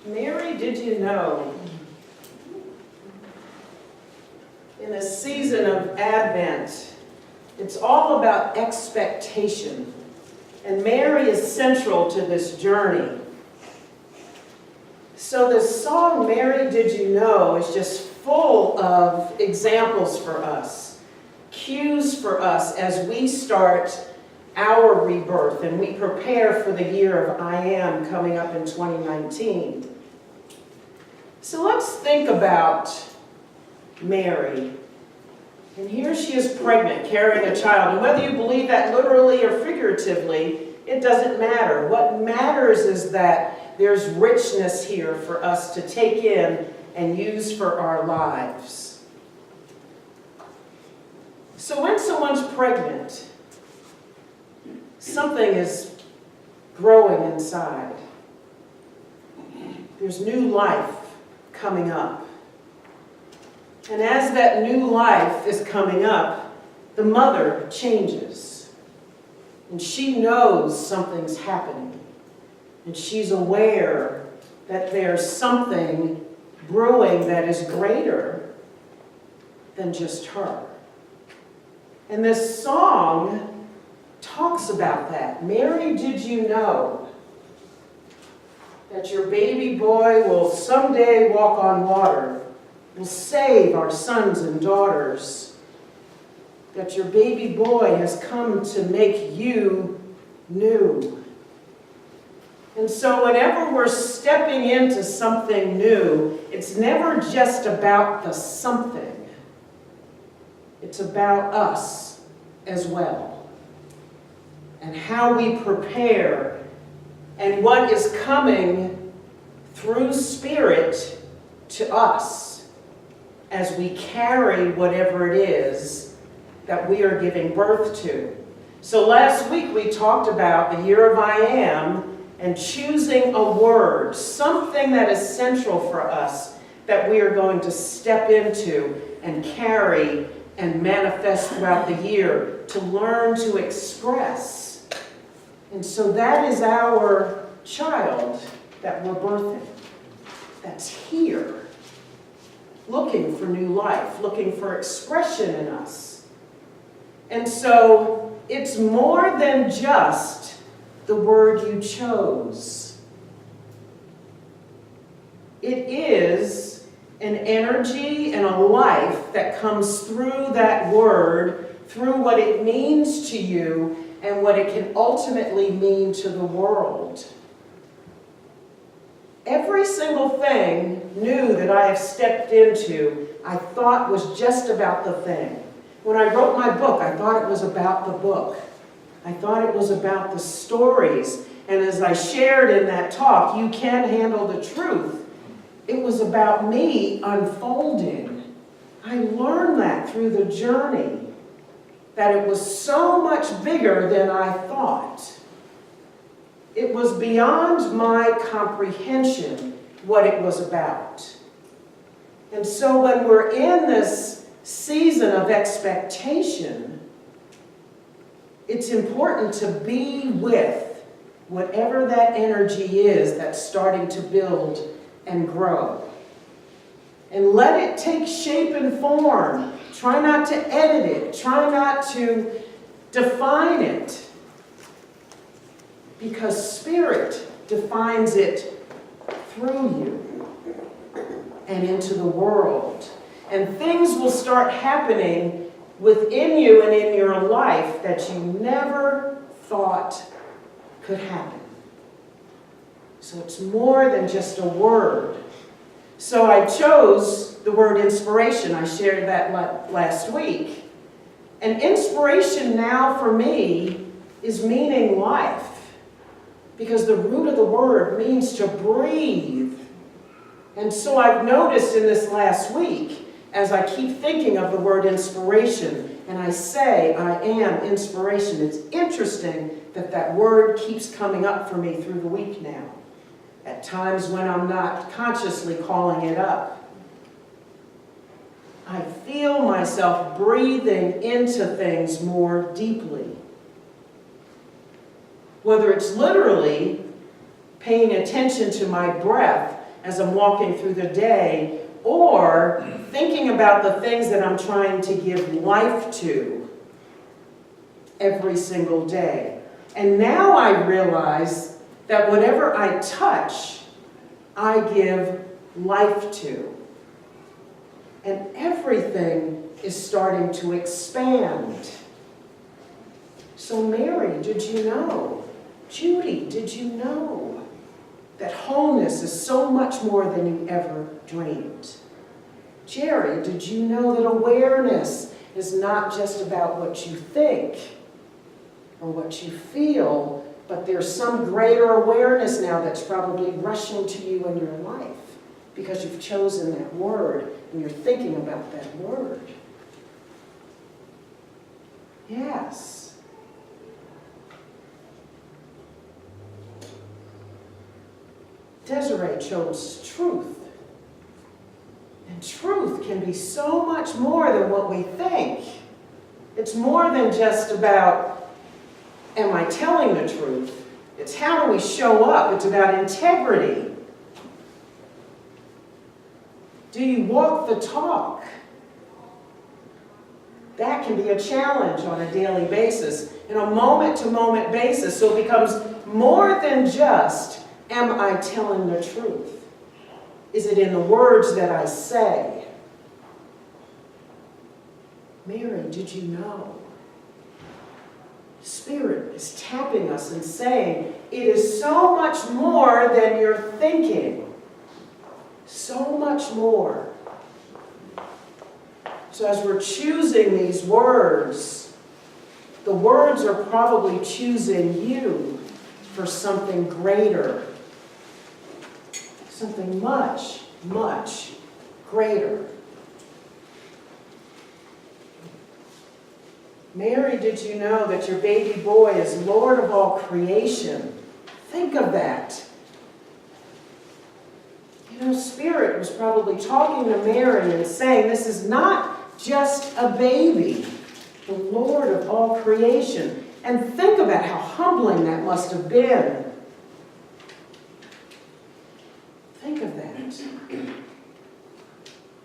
Mary, did you know, in a season of Advent, it's all about expectation. And Mary is central to this journey. So this song, Mary, Did You Know, is just full of examples for us, cues for us as we start our rebirth and we prepare for the year of I Am coming up in 2019. So let's think about Mary. And here she is pregnant, carrying a child. And whether you believe that literally or figuratively, it doesn't matter. What matters is that there's richness here for us to take in and use for our lives. So when someone's pregnant, something is growing inside. There's new life coming up. And as that new life is coming up, the mother changes. And she knows something's happening. And she's aware that there's something brewing that is greater than just her. And this song talks about that. Mary, did you know that your baby boy will someday walk on water, will save our sons and daughters, that your baby boy has come to make you new. And so whenever we're stepping into something new, it's never just about the something. It's about us as well. And how we prepare and what is coming through Spirit to us as we carry whatever it is that we are giving birth to. So last week we talked about the year of I Am and choosing a word, something that is central for us that we are going to step into and carry and manifest throughout the year to learn to express. And so that is our child that we're birthing, that's here, looking for new life, looking for expression in us. And so it's more than just the word you chose. It is an energy and a life that comes through that word, through what it means to you and what it can ultimately mean to the world. Every single thing new that I have stepped into, I thought was just about the thing. When I wrote my book, I thought it was about the book. I thought it was about the stories. And as I shared in that talk, You Can Handle the Truth, it was about me unfolding. I learned that through the journey, that it was so much bigger than I thought. It was beyond my comprehension what it was about. And so when we're in this season of expectation, it's important to be with whatever that energy is that's starting to build and grow. And let it take shape and form. Try not to edit it. Try not to define it. Because Spirit defines it through you and into the world. And things will start happening within you and in your life that you never thought could happen. So it's more than just a word. So I chose the word inspiration. I shared that last week. And inspiration now for me is meaning life. Because the root of the word means to breathe. And so I've noticed in this last week, as I keep thinking of the word inspiration, and I say, I am inspiration, it's interesting that that word keeps coming up for me through the week now. At times when I'm not consciously calling it up. I feel myself breathing into things more deeply. Whether it's literally paying attention to my breath as I'm walking through the day, or thinking about the things that I'm trying to give life to every single day. And now I realize that whatever I touch, I give life to. And everything is starting to expand. So Mary, did you know? Judy, did you know that wholeness is so much more than you ever dreamed? Jerry, did you know that awareness is not just about what you think or what you feel, but there's some greater awareness now that's probably rushing to you in your life because you've chosen that word and you're thinking about that word. Yes. Desiree chose truth. And truth can be so much more than what we think. It's more than just about, am I telling the truth? It's how do we show up? It's about integrity. Do you walk the talk? That can be a challenge on a daily basis, in a moment-to-moment basis, so it becomes more than just, am I telling the truth? Is it in the words that I say? Mary, did you know? Spirit is tapping us and saying, it is so much more than you're thinking. So much more. So as we're choosing these words, the words are probably choosing you for something greater. Something much, much greater. Mary, did you know that your baby boy is Lord of all creation? Think of that. You know, Spirit was probably talking to Mary and saying, this is not just a baby, the Lord of all creation. And think about how humbling that must have been. Think of that.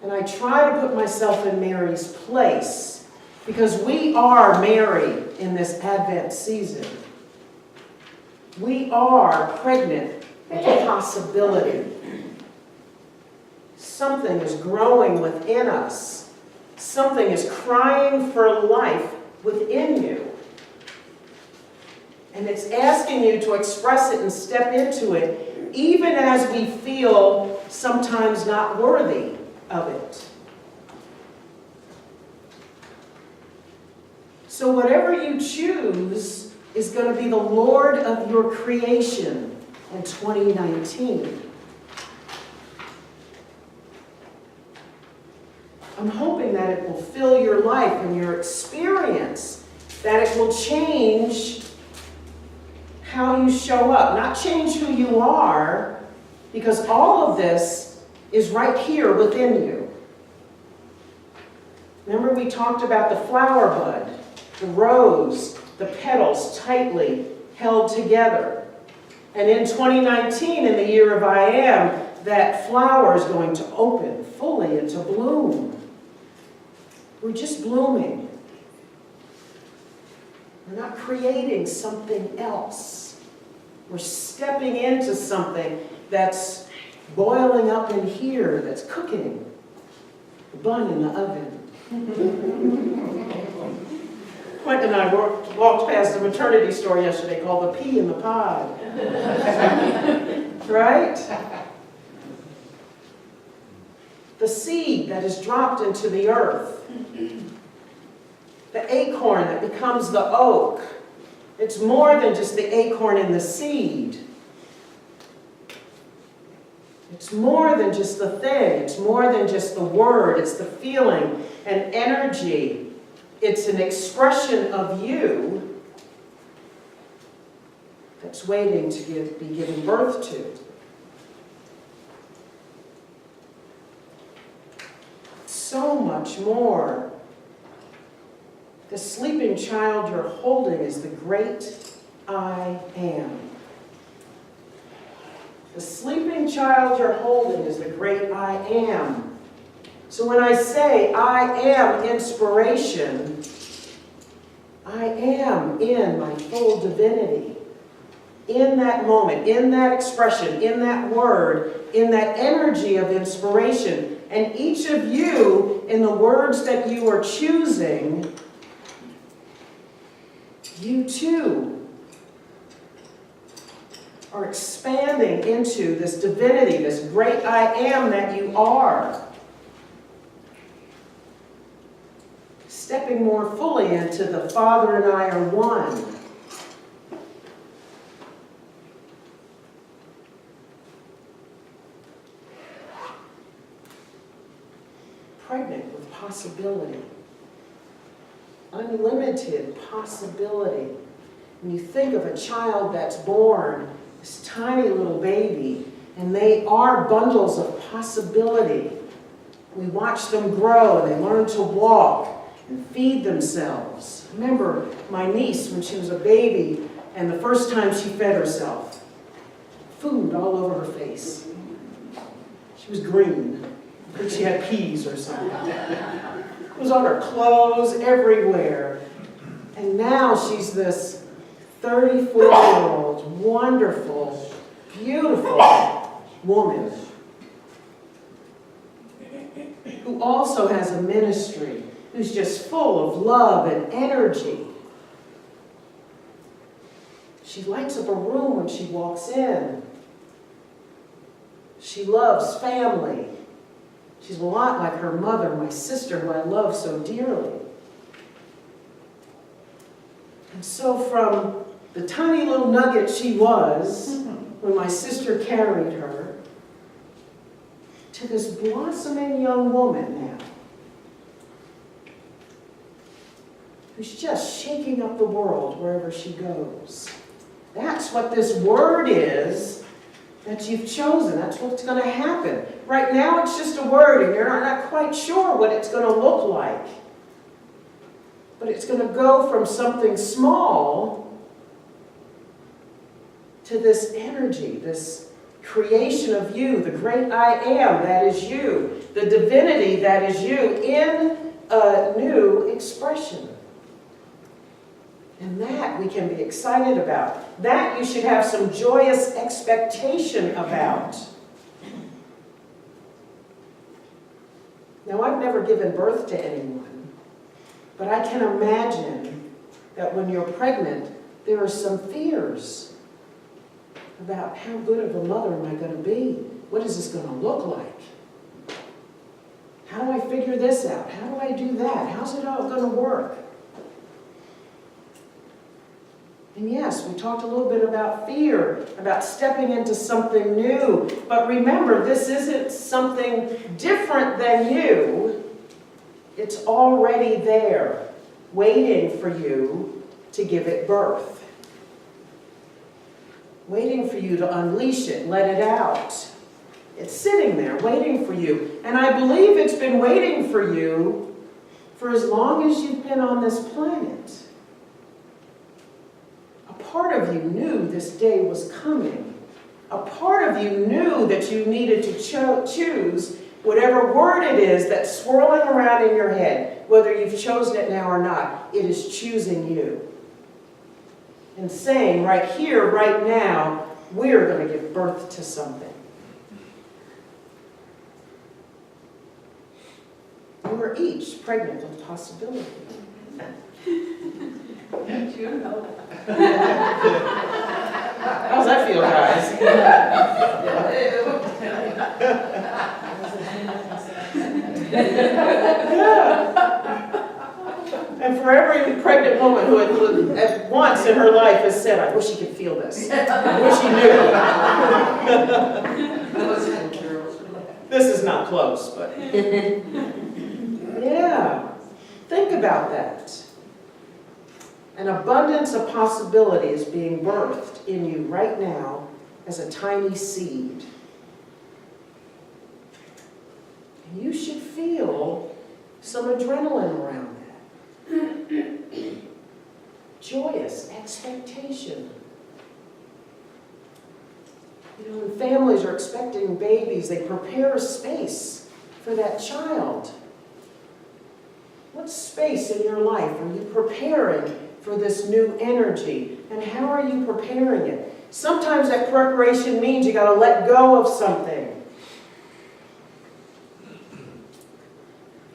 And I try to put myself in Mary's place, because we are Mary in this Advent season. We are pregnant with a possibility. Something is growing within us. Something is crying for life within you. And it's asking you to express it and step into it, even as we feel sometimes not worthy of it. So whatever you choose is going to be the Lord of your creation in 2019. I'm hoping that it will fill your life and your experience, that it will change how you show up, not change who you are, because all of this is right here within you. Remember we talked about the flower bud, the rose, the petals tightly held together. And in 2019, in the year of I Am, that flower is going to open fully into bloom. We're just blooming. We're not creating something else. We're stepping into something that's boiling up in here, that's cooking. The bun in the oven. Quentin and I walked past a maternity store yesterday called The Pea in the Pod. Right? The seed that is dropped into the earth. The acorn that becomes the oak. It's more than just the acorn and the seed. It's more than just the thing. It's more than just the word. It's the feeling and energy. It's an expression of you that's waiting to be given birth to. So much more. The sleeping child you're holding is the great I Am. The sleeping child you're holding is the great I am. So when I say I am inspiration, I am in my full divinity. In that moment, in that expression, in that word, in that energy of inspiration. And each of you, in the words that you are choosing, you too are expanding into this divinity, this great I am that you are. Stepping more fully into the Father and I are one. Pregnant with possibility. Unlimited possibility. When you think of a child that's born, this tiny little baby, and they are bundles of possibility. We watch them grow, and they learn to walk and feed themselves. I remember my niece when she was a baby, and the first time she fed herself. Food all over her face. She was green. I think she had peas or something. It was on her clothes, everywhere. And now she's this 34-year-old, wonderful, beautiful woman who also has a ministry, who's just full of love and energy. She lights up a room when she walks in. She loves family. She's a lot like her mother, my sister, who I love so dearly. And so from the tiny little nugget she was when my sister carried her, to this blossoming young woman now, who's just shaking up the world wherever she goes. That's what this word is that you've chosen. That's what's going to happen. Right now it's just a word, and you're not quite sure what it's going to look like. But it's going to go from something small to this energy, this creation of you, the great I am that is you, the divinity that is you in a new expression. And that we can be excited about. That you should have some joyous expectation about. Now, I've never given birth to anyone, but I can imagine that when you're pregnant, there are some fears about how good of a mother am I going to be? What is this going to look like? How do I figure this out? How do I do that? How's it all going to work? And yes, we talked a little bit about fear, about stepping into something new. But remember, this isn't something different than you. It's already there, waiting for you to give it birth. Waiting for you to unleash it, let it out. It's sitting there, waiting for you. And I believe it's been waiting for you for as long as you've been on this planet. A part of you knew this day was coming. A part of you knew that you needed to choose whatever word it is that's swirling around in your head, whether you've chosen it now or not. It is choosing you. And saying right here, right now, we're going to give birth to something. And we're each pregnant with possibility. Don't you know that? How's that feel, guys? And for every pregnant woman who at once in her life has said, I wish she could feel this. I wish she knew. This is not close, but yeah. Think about that. An abundance of possibility is being birthed in you right now as a tiny seed. And you should feel some adrenaline around that. Joyous expectation. You know, in families are expecting babies, they prepare a space for that child. What space in your life are you preparing for this new energy? And how are you preparing it? Sometimes that preparation means you got to let go of something.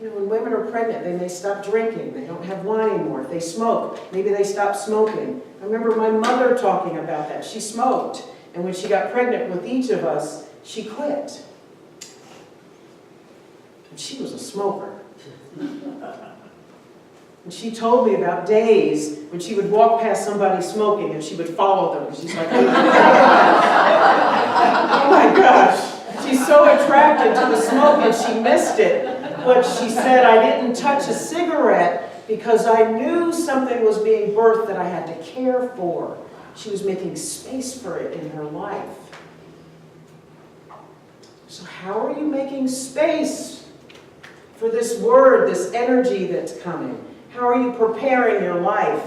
You know, when women are pregnant, they may stop drinking. They don't have wine anymore. If they smoke, maybe they stop smoking. I remember my mother talking about that. She smoked. And when she got pregnant with each of us, she quit. And she was a smoker. And she told me about days when she would walk past somebody smoking and she would follow them. And she's like, oh my gosh. She's so attracted to the smoke and she missed it. But she said, I didn't touch a cigarette because I knew something was being birthed that I had to care for. She was making space for it in her life. So how are you making space for this word, this energy that's coming? How are you preparing your life?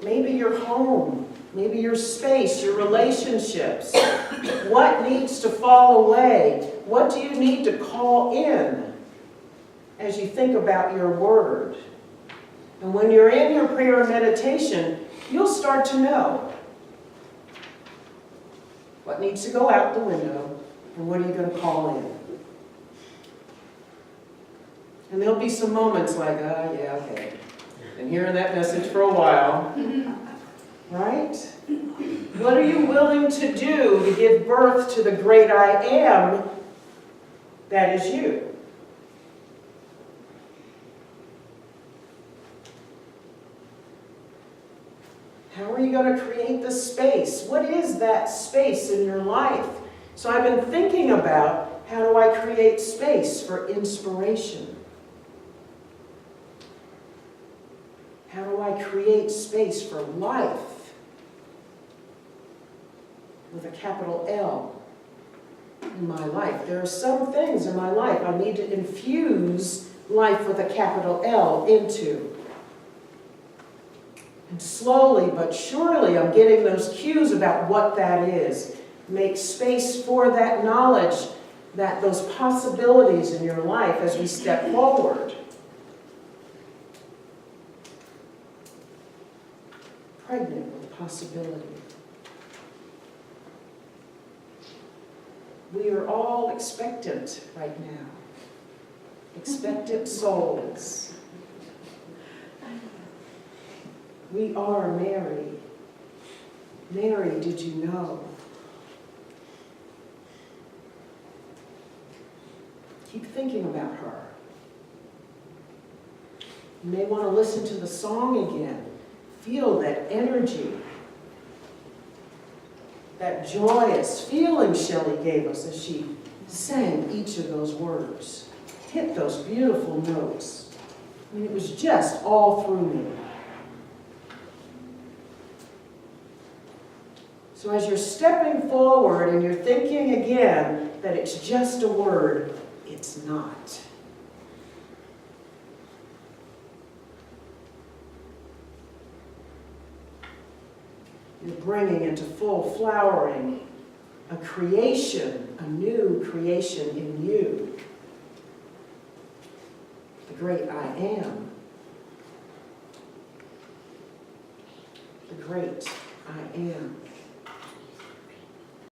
Maybe your home, maybe your space, your relationships. What needs to fall away? What do you need to call in as you think about your word? And when you're in your prayer and meditation, you'll start to know what needs to go out the window and what are you going to call in. And there'll be some moments like, yeah, okay. Been hearing that message for a while. Right? What are you willing to do to give birth to the great I am that is you? How are you going to create the space? What is that space in your life? So I've been thinking about how do I create space for inspiration? How do I create space for life? With a capital L in my life. There are some things in my life I need to infuse life with a capital L into. And slowly but surely I'm getting those cues about what that is. Make space for that knowledge, that those possibilities in your life as we step forward. Pregnant with possibility. We are all expectant right now. Expectant souls. We are Mary. Mary, did you know? Keep thinking about her. You may want to listen to the song again. Feel that energy, that joyous feeling Shelley gave us as she sang each of those words. Hit those beautiful notes. I mean, it was just all through me. So as you're stepping forward and you're thinking again that it's just a word, it's not. You're bringing into full flowering a creation, a new creation in you. The great I am. The great I am.